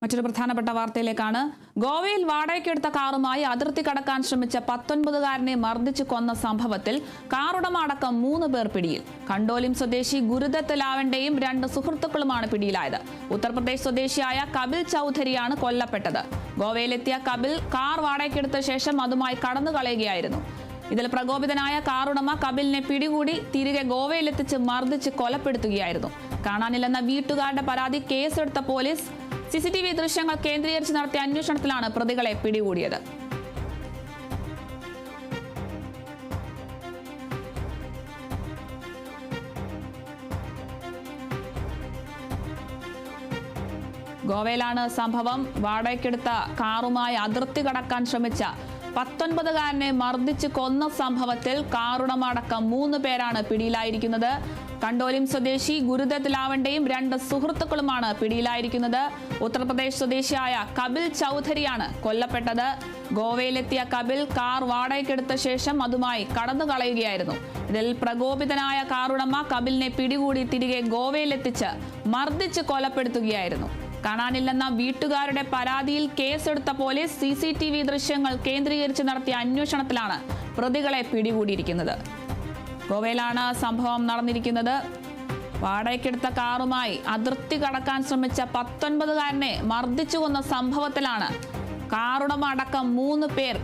മറ്റൊരു പ്രധാനപ്പെട്ട വാർത്തയിലേക്കാണ്. ഗോവയിൽ വാടകയ്ക്കെടുത്ത കാറുമായി അതിർത്തി കടക്കാൻ ശ്രമിച്ച 19-കാരനെ മർദ്ദിച്ചു കൊന്ന സംഭവത്തിൽ കാറുടമ അടക്കം 3 പേർ പിടിയിൽ. കണ്ടോലിം സ്വദേശി ഗുരുദത്ത് ലാവന്റെയും 2 സുഹൃത്തുക്കളുമാണ് പിടിയിലായത്. ഉത്തർപ്രദേശ് സ്വദേശിയായ കപിൽ ചൌധരിയാണ് കൊല്ലപ്പെട്ടത്. ഗോവയിലെത്തിയ കപിൽ കാർ വാടകയ്ക്കെടുത്ത ശേഷം അതുമായി കടന്നു കളയുകയായിരുന്നു. ഇതിൽ പ്രകോപിതനായ കാറുടമ കപിലിനെ പിടികൂടി തിരികെ ഗോവയിലെത്തിച്ച് മർദ്ദിച്ച് കൊലപ്പെടുത്തുകയായിരുന്നു. കാണാനില്ലെന്ന വീട്ടുകാരുടെ പരാതി കേസെടുത്ത പോലീസ് CCTV ദൃശ്യങ്ങൾ കേന്ദ്രീകരിച്ച് നടത്തിയ അന്വേഷണത്തിലാണ് പ്രതികളെ പിടികൂടിയത്. ഗോവയിലാണ് സംഭവം. വാടകയ്ക്കെടുത്ത കാറുമായി അതിർത്തി കടക്കാൻ ശ്രമിച്ച 19-കാരനെ മർദ്ദിച്ച് കൊന്ന സംഭവത്തിൽ കാറുടമ അടക്കം 3 പേരാണ് പിടിയിലായിരിക്കുന്നത്. കണ്ടോലിം സ്വദേശി ഗുരുദത്ത് ലാവന്റെയും 2 സുഹൃത്തുക്കളുമാണ് പിടിയിലായിരിക്കുന്നത്. ഉത്തർപ്രദേശ് സ്വദേശിയായ കപിൽ ചൌധരിയാണ് കൊല്ലപ്പെട്ടത്. ഗോവയിലെത്തിയ കപിൽ കാർ വാടകയ്ക്കെടുത്ത ശേഷം അതുമായി കടന്നു കളയുകയായിരുന്നു. ഇതിൽ പ്രകോപിതനായ കാറുടമ കപിലിനെ പിടികൂടി തിരികെ ഗോവയിലെത്തിച്ച് മർദ്ദിച്ച് കൊലപ്പെടുത്തുകയായിരുന്നു. കാണാനില്ലെന്ന വീട്ടുകാരുടെ പരാതിയിൽ കേസെടുത്ത പോലീസ് CCTV ദൃശ്യങ്ങൾ കേന്ദ്രീകരിച്ച് നടത്തിയ അന്വേഷണത്തിലാണ് പ്രതികളെ പിടികൂടിയിരിക്കുന്നത്. ഗോവയിലാണ് സംഭവം നടന്നിരിക്കുന്നത്. വാടകയ്ക്കെടുത്ത കാറുമായി അതിർത്തി കടക്കാൻ ശ്രമിച്ച 19-കാരനെ മർദ്ദിച്ചു കൊന്ന സംഭവത്തിലാണ് കാറുടമ അടക്കം 3 പേർ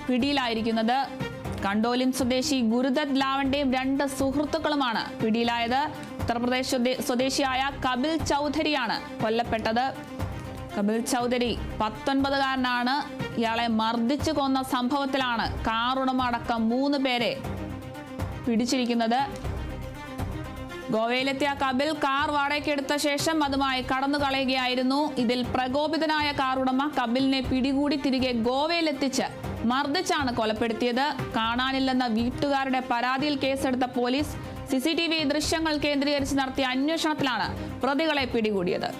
പിടിയിലായിരിക്കുന്നത്. കണ്ടോലിം സ്വദേശി ഗുരുദത്ത് ലാവന്റെയും 2 സുഹൃത്തുക്കളുമാണ് പിടിയിലായത്. ഉത്തർപ്രദേശ് സ്വദേശിയായ കപിൽ ചൌധരിയാണ് കൊല്ലപ്പെട്ടത്. കപിൽ ചൌധരി 19-കാരനാണ്. ഇയാളെ മർദ്ദിച്ചു കൊന്ന സംഭവത്തിലാണ് കാറുടമ അടക്കം 3 പേരെ പിടിച്ചിരിക്കുന്നത്. ഗോവയിലെത്തിയ കപിൽ കാർ വാടകയ്ക്കെടുത്ത ശേഷം അതുമായി കടന്നു കളയുകയായിരുന്നു. ഇതിൽ പ്രകോപിതനായ കാറുടമ കപിലിനെ പിടികൂടി തിരികെ ഗോവയിലെത്തിച്ച് മർദ്ദിച്ചാണ് കൊലപ്പെടുത്തിയത്. കാണാനില്ലെന്ന വീട്ടുകാരുടെ പരാതിയിൽ കേസെടുത്ത പോലീസ് CCTV ദൃശ്യങ്ങൾ കേന്ദ്രീകരിച്ച് നടത്തിയ അന്വേഷണത്തിലാണ് പ്രതികളെ പിടികൂടിയത്.